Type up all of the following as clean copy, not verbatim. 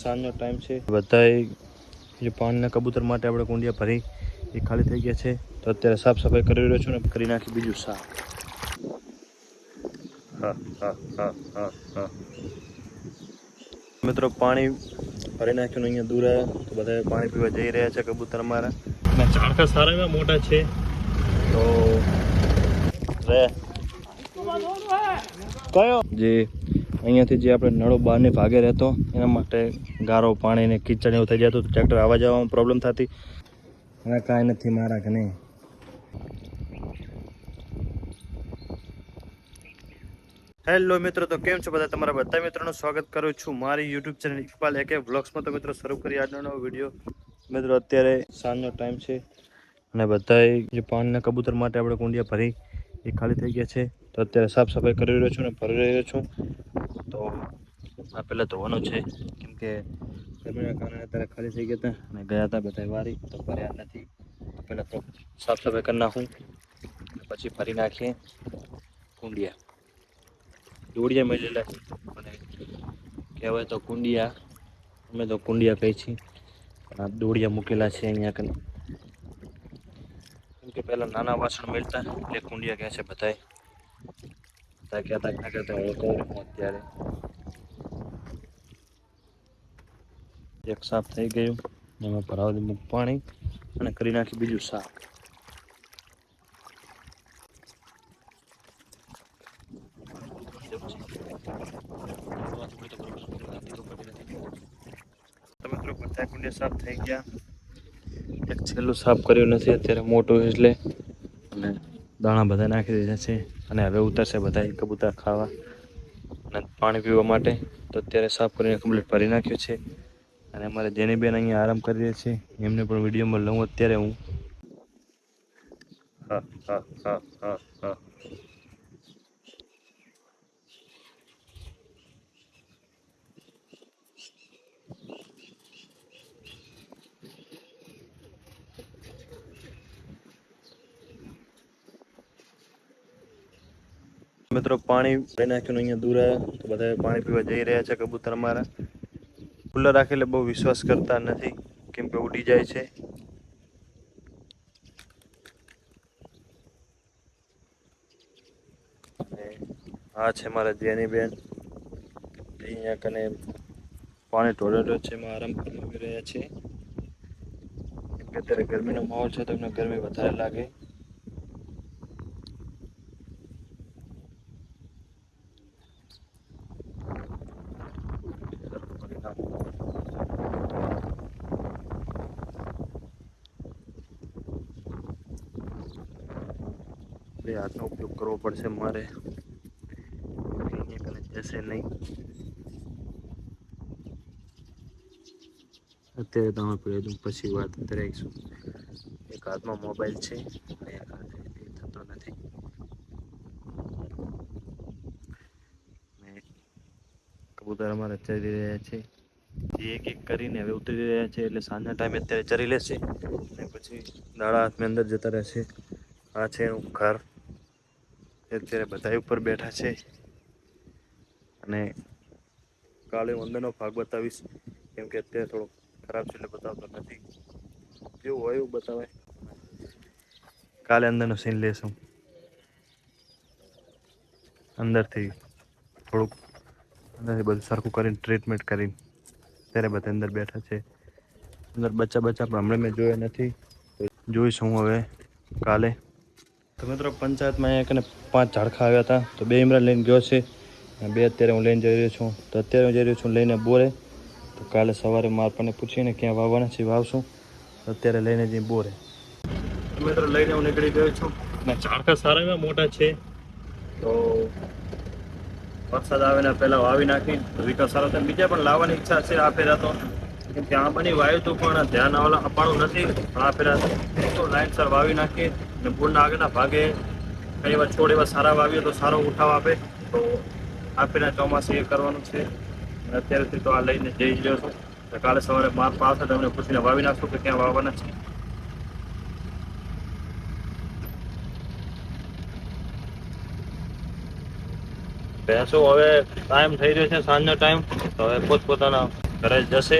સાંજનો ટાઈમ છે, બધાય જે પાણીના કબૂતર માટે આપણે કુંડિયા ભરી એ ખાલી થઈ ગયા છે. તો અત્યારે સાફ સફાઈ કરી રહ્યો છું ને કરી નાખી બીજું સાફ. મિત્રો પાણી ભરી નાખ્યું અહીંયા દૂર તો બધા પાણી પીવા જઈ રહ્યા છે કબૂતર અમારા. અને ઝાડકા સારા એવા મોટા છે તો કયો જે અહીંયાથી જે આપણે નળો બહારને ભાગે રહેતો એના માટે ગારો પાણી ને કિચડ એવું થઈ જતું ટ્રેક્ટર આવવા જવામાં પ્રોબ્લેમ થતી. હવે કાંઈ નથી મારા કે નહીં. હેલો મિત્રો, તો કેમ છો બધા? તમારા બધા મિત્રોનું સ્વાગત કરું છું મારી યુટ્યુબ ચેનલ ઇકબાલ એકે વ્લોગ્સમાં. તો મિત્રો શરૂ કરી આજનો નવો વિડીયો. મિત્રો અત્યારે સાંજનો ટાઈમ છે અને બધાય જે પાણીના કબૂતર માટે આપણે કુંડિયા ભરી એ ખાલી થઈ ગયા છે. તો અત્યારે સાફ સફાઈ કરી રહ્યો છું ને ભરી રહ્યો છું. તો આ પહેલાં ધોવાનું છે કેમ કે ગરમીના કારણે અત્યારે ખાલી થઈ ગયા હતા અને ગયા હતા બધા વારી તો ભર્યા નથી. પહેલાં તો સાફ સફાઈ કરી નાખું પછી ભરી નાખીએ કુંડિયા. દોડિયા મેળેલા છે અને કહેવાય તો કુંડિયા, અમે તો કુંડિયા કહી છીએ પણ આ દોડિયા મૂકેલા છે અહીંયા કને. કેમ કે પહેલાં નાના વાસણ મળતા એટલે કુંડિયા કહે છે બધાય કહેતા હું તો અત્યારે એક સાફ થઈ ગયું. એમાં ભરાવી દીધું પાણી અને કરી નાખી બીજું સાફ. મિત્રો બધા કુંડિયા સાફ થઈ ગયા. એક છેલ્લું સાફ કર્યું નથી અત્યારે મોટું એટલે, અને દાણા બધા નાખી દીધા છે અને હવે ઉતરશે બધા કબૂતર ખાવા અને પાણી પીવા માટે. તો અત્યારે સાફ કરીને કમ્પ્લીટ ભરી નાખ્યું છે અને અમારે જેની બેન અહીંયા આરામ કરી રહ્યા છે એમને પણ વિડીયોમાં લઉં અત્યારે હું. મિત્રો પાણી ભરી નાખ્યું અહીંયા દૂર તો બધા પાણી પીવા જઈ રહ્યા છે કબૂતર અમારા. ખુલ્લા રાખેલે બહુ વિશ્વાસ કરતા નથી કેમ કે ઉડી જાય છે. આ છે મારા જેની બેન, અહીંયા કને પાણી ઢોળેલું છે એમાં આરામ કરી રહ્યા છે. કેમ કે અત્યારે ગરમીનો માહોલ છે તો એમને ગરમી વધારે લાગે. હાથનો ઉપયોગ કરવો પડશે મારે, જશે નહીં. અત્યારે તમે પીડે પછી વાત કરીશું. એક હાથમાં મોબાઈલ છે અને એક હાથે થતો નથી. કબૂતર અમારે ચરી રહ્યા છે, એક એક કરીને હવે ઉતરી રહ્યા છે એટલે સાંજના ટાઈમે અત્યારે ચરી લેશે અને પછી દાડા હાથની અંદર જતા રહેશે. આ છે એનું ઘર. અત્યારે બધા ઉપર બેઠા છે અને કાલે હું અંદરનો ભાગ બતાવીશ કેમ કે અત્યારે થોડો ખરાબ છે એટલે બતાવતો નથી. જેવું હોય એવું બતાવાય. કાલે અંદરનો સીન લેશું. અંદરથી થોડુંક અંદરથી બધું સરખું કરીને ટ્રીટમેન્ટ કરીને ત્યારે બધા અંદર બેઠા છે. અંદર બચ્ચા પણ હમણાં મેં જોયા નથી, જોઈશું હવે કાલે. તો મિત્રો પંચાયતમાં અહીંયા કને 5 ઝાડખા આવ્યા હતા તો 2 ઇમરાન લઈને ગયો છે અને 2 અત્યારે હું લઈને જઈ રહ્યો છું. તો અત્યારે હું જઈ રહ્યો છું લઈને બોરે. તો કાલે સવારે મારપાને પૂછીને ક્યાં વાવવાના છે વાવશું. તો અત્યારે લઈને જઈ બોરે. મિત્રો લઈને હું નીકળી ગયો છું અને ઝાડખા સારા એવા મોટા છે તો વરસાદ આવે ને પહેલાં વાવી નાખી વિકાસ સારો થાય. બીજા પણ લાવવાની ઈચ્છા છે આ ફેરા તો, કેમ કે આ બની વાયુ તો પણ ધ્યાન અપાણું નથી. પણ આ ફેરા તો લાઈનસર વાવી નાખીએ અને પૂરના આગળના ભાગે કઈ એવા છોડ એવા સારા વાવીએ તો સારો ઉઠાવ આપે. તો આ ફેરા ચોમાસે એ કરવાનું છે. અત્યારેથી તો આ લઈને જઈ રહ્યો છું. તો કાલે સવારે માર પાસે તમને પૂછીને વાવી નાખશું કે ક્યાં વાવવાના છે. ભેંસો હવે ટાઈમ થઈ રહ્યો છે સાંજનો ટાઈમ, તો હવે પોતપોતાના ઘરે જશે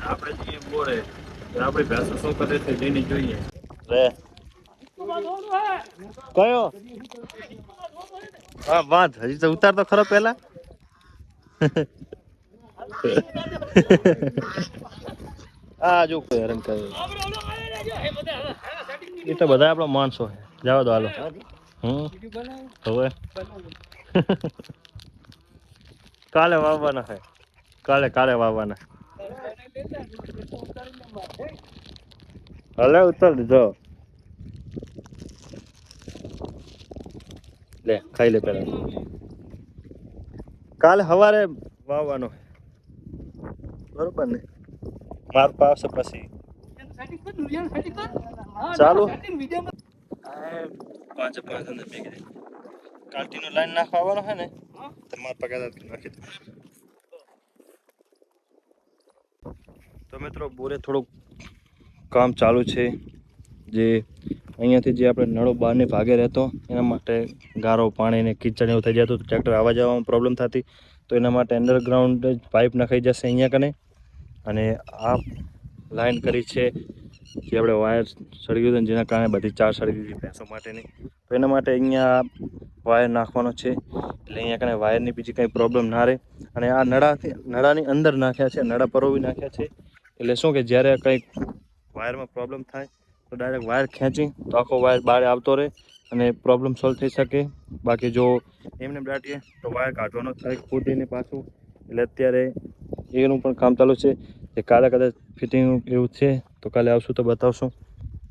આપણે જઈએ બોરે આપણી ભેંસો શું કરે છે જઈને જોઈએ રે કયો હા બાંધ હજી તો ઉતાર તો ખરો પેલા આ જો હેરાન કરે એ તો બધા આપણા માણસો જાવ દો હાલો હવે કાલે વાવવાના હે કાલે વાવવાના હલે ઉતર દીધો લે ખાઈ લે પેલા કાલે સવારે વાવવાનો બરોબર ને માર પાસે પછી ચાલુ 5 ને ભેગી કાલ્ટીનો લાઈન નાખવાનો હે ને તમાર પગાર નાખી દો તો મિત્રો બોરે થોડુંક કામ ચાલુ છે જે અહીંયાથી જે આપણે નળો બહારને ભાગે રહેતો એના માટે ગારો પાણી ને કિચડ એવું થઈ જતું ટ્રેક્ટર આવવા જવામાં પ્રોબ્લેમ થતી તો એના માટે અંડરગ્રાઉન્ડ પાઇપ નખાઈ જશે અહીંયા કને અને આ લાઈન કરી છે જે આપણે વાયર સળગ્યું હતું જેના કારણે બધી ચાર સળગી ગઈ ભેંસો માટેની તો એના માટે અહીંયા વાયર નાખવાનો છે એટલે અહીંયા કને વાયરની બીજી કંઈ પ્રોબ્લેમ ના રહે અને આ નળાની અંદર નાખ્યા છે નળા પરોવી નાખ્યા છે એટલે શું કે જ્યારે કંઈક વાયરમાં પ્રોબ્લેમ થાય તો ડાયરેક્ટ વાયર ખેંચી તો આખો વાયર બહાર આવતો રહે અને પ્રોબ્લેમ સોલ્વ થઈ શકે બાકી જો એમને દાટીએ તો વાયર કાઢવાનો થાય ફૂટીને પાછું એટલે અત્યારે એનું પણ કામ ચાલુ છે એ કાલે કદાચ ફિટિંગ એવું છે તો કાલે આવશું તો બતાવશું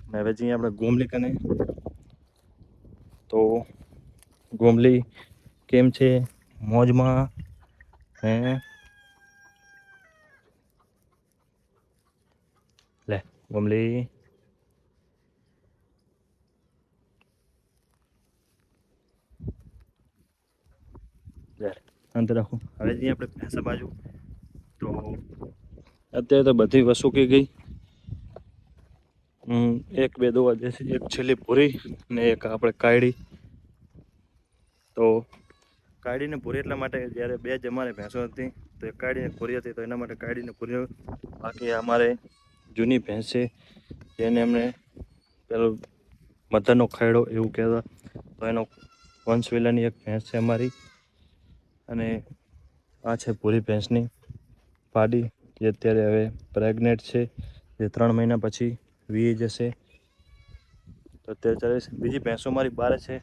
અને હવે જઈએ આપણે ગોમલી કને તો ગોમલી કેમ છે મોજમાં હે લે ગોમલી અંત રાખું હવે જઈએ આપણે ભેંસા બાજુ તો અત્યારે તો બધી વસ્તુ કી ગઈ એક બે દોવા જશે એક છેલ્લી પૂરી ને એક આપણે કાયડી તો કાયડીને પૂરી એટલા માટે જ્યારે બે જ અમારે ભેંસો હતી તો એક કાયડીને પૂરી હતી તો એના માટે કાયડીને પૂરી બાકી અમારે જૂની ભેંસ છે જેને એમને પેલો મધરનો ખૈડો એવું કહેતા તો એનો વંશવેલાની એક ભેંસ છે અમારી અને આ છે પૂરી ભેંસની પાડી જે અત્યારે હવે પ્રેગ્નેન્ટ છે જે 3 મહિના પછી વી જશે તો અત્યારે ચાલે છે બીજી ભેંસો મારી બહાર છે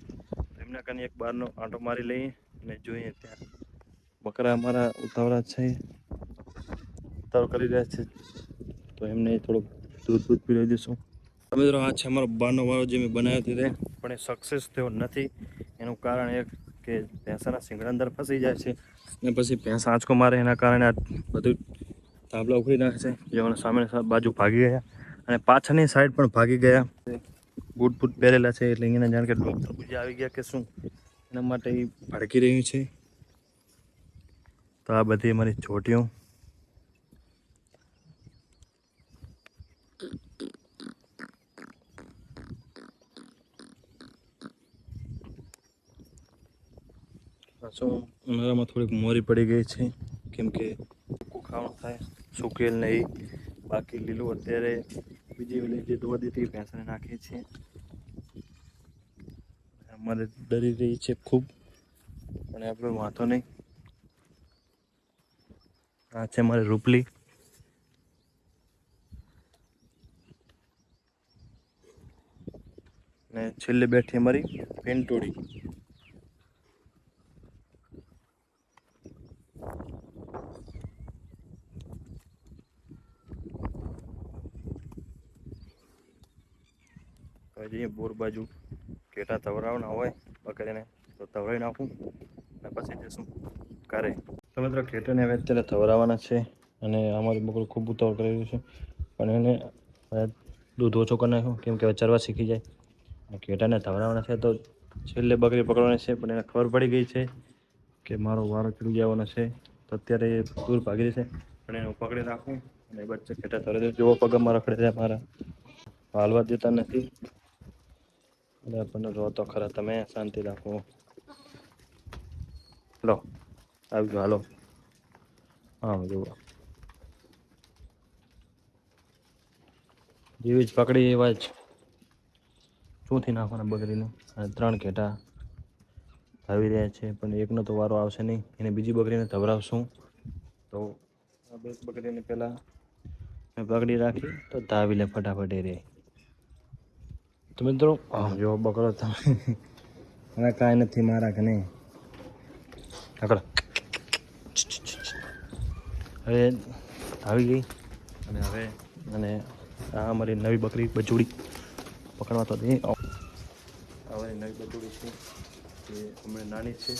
એમના કારણે એક બહારનો આંટો મારી લઈએ અને જોઈએ ત્યાં બકરા અમારા ઉતાવળા છે ઉતાવળ કરી રહ્યા છે તો એમને થોડુંક દૂધ પીવડાવી દઈશું મિત્રો આ છે અમારો બહારનો વાળો જે મેં બનાવ્યો હતો તે પણ એ સક્સેસ થયો નથી એનું કારણ એક કે ભેંસાના શિંગડા અંદર ફસી જાય છે અને પછી ભેંસ આંચકો મારે એના કારણે આ બધું તાંબલા ઉખડી નાખે છે જેઓને સામે બાજુ ભાગી ગયા અને પાછળની સાઈડ પણ ભાગી ગયા બૂટ પહેરેલા છે એટલે અહીંયા જાણ કે ડૉક્ટર પૂજા આવી ગયા કે શું એના માટે એ ભડકી રહ્યું છે તો આ બધી અમારી છોટીઓ પાછું ઉનાળામાં થોડીક મોરી પડી ગઈ છે કેમ કે ખાવાનું થાય સુકેલ નહીં બાકી લીલું અત્યારે બીજી ઓલી જે દોવા દીધી ભેંસને નાખીએ છીએ અમારે ડરી રહી છે ખૂબ પણ આપણે વાંધો નહીં આ છે મારી રૂપલી ને છેલ્લે બેઠી અમારી પેન્ટોડી જઈએ બોર બાજુ કેટા તવરાવના હોય પકડીને તો તવરાઈ નાખું અને પછી જઈશું ઘરે તો મિત્રો કેટાને હવે અત્યારે તવરાવવાના છે અને અમારું બકરું ખૂબ ઉતાવળ કરી રહ્યું છે પણ એને દૂધ ઓછું કરી નાખ્યું કેમ કે હવે ચરવા શીખી જાય અને કેટાને તવરાવવાના છે તો છેલ્લે બકરી પકડવાની છે પણ એને ખબર પડી ગઈ છે કે મારો વારો ચડી જવાનો છે તો અત્યારે એ દૂર ભાગી જશે પણ એને પકડી રાખું અને બચ્ચા કેટા તવરાવી દઉં જેવો પગમાં રખડે છે મારા હાલવા દેતા નથી એટલે આપણને રહો તો ખરા તમે શાંતિ રાખો લો આવજો હાલો હા જુઓ જેવી જ પકડી એવા જ ચોથી નાખવાના બકરીને અને 3 ઘેટા ધાવી રહ્યા છે પણ એકનો તો વારો આવશે નહીં એને બીજી બકરીને ધવરાવશું તો આ બે બકરીને પહેલાં મેં પકડી રાખી તો ધાવી લે ફટાફટ રે તો મિત્રો જો બકરો તમે હવે કાંઈ નથી મારા કે નહીં આગળ હવે આવી ગઈ અને હવે અને આ અમારી નવી બકરી બચુડી પકડવા તો દે અમારી નવી બચુડી છે એ હમણાં નાની છે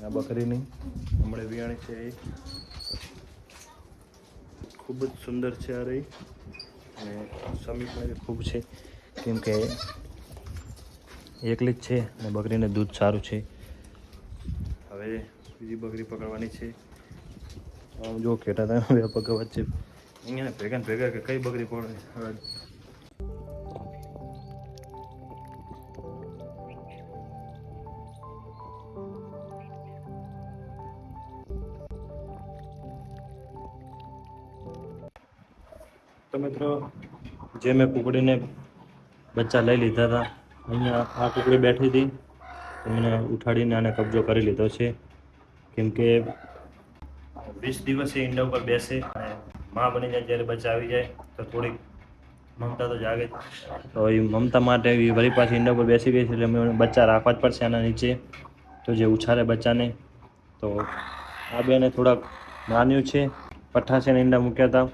આ બકરીની હમણાં વિયાણી છે એ ખૂબ જ સુંદર છે આ રહી અને સમી પણ ખૂબ છે કેમ કે એકલી જ છે અને બકરીને દૂધ સારું છે હવે બીજી બકરી પકડવાની છે જો ઘેટા તમે બે પગ વચ્ચે અહીંયા ભેગા ને ભેગા કે કઈ બકરી પડે હવે તો મિત્રો જે મેં કુકડીને બચ્ચા લઈ લીધા હતા અહીંયા આ કુકડી બેઠી હતી તો મને ઉઠાડીને આને કબજો કરી લીધો છે કેમ કે 20 દિવસે ઈંડા ઉપર બેસે અને માં બની જાય જ્યારે બચ્ચા આવી જાય તો થોડીક મમતા તો જાગે તો એ મમતા માટે વળી પાછી ઈંડા ઉપર બેસી ગઈ છે એટલે મેં બચ્ચા રાખવા જ પડશે આના નીચે તો જે ઉછારે બચ્ચાને તો આ બેને થોડાક નાન્યું છે પઠ્ઠા છે ને ઈંડા મૂક્યા હતા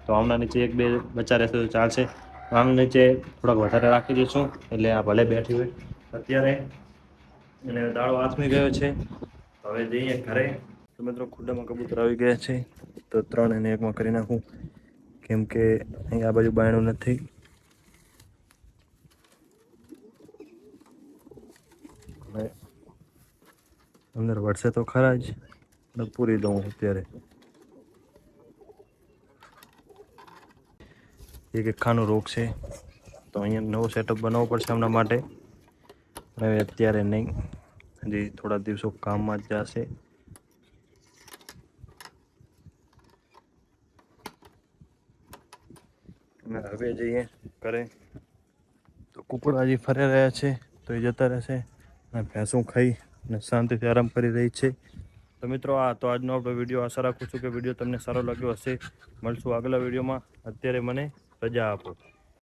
તો આમના નીચે 1-2 બચ્ચા રહેશે તો ચાલશે આમના નીચે થોડાક વધારે રાખી દઈશું એટલે આ ભલે બેઠી હોય અત્યારે અને દાળો આથમી ગયો છે હવે જઈએ ઘરે તો મિત્રો ખુલ્લામાં કબૂતર આવી ગયા છે તો 3 અને 1માં કરી નાખું કેમ કે અહીં આ બાજુ બાયણું નથી હવે અંદર વળશે તો ખરા જ પૂરી દઉં અત્યારે એક ખાનો રોગ છે તો અહીંયા નવો સેટઅપ બનાવવો પડશે એમના માટે હવે અત્યારે નહીં હજી થોડા દિવસો કામમાં જ જશે અને હવે જઈએ ઘરે તો કુકડા હજી ફરી રહ્યા છે તો એ જતા રહેશે અને ભેંસું ખાઈ અને શાંતિથી આરામ કરી રહી છે તો મિત્રો આ તો આજનો આપણો વિડીયો આશા રાખું છું કે વિડીયો તમને સારો લાગ્યો હશે મળશું આગલા વિડીયોમાં અત્યારે મને રજા આપો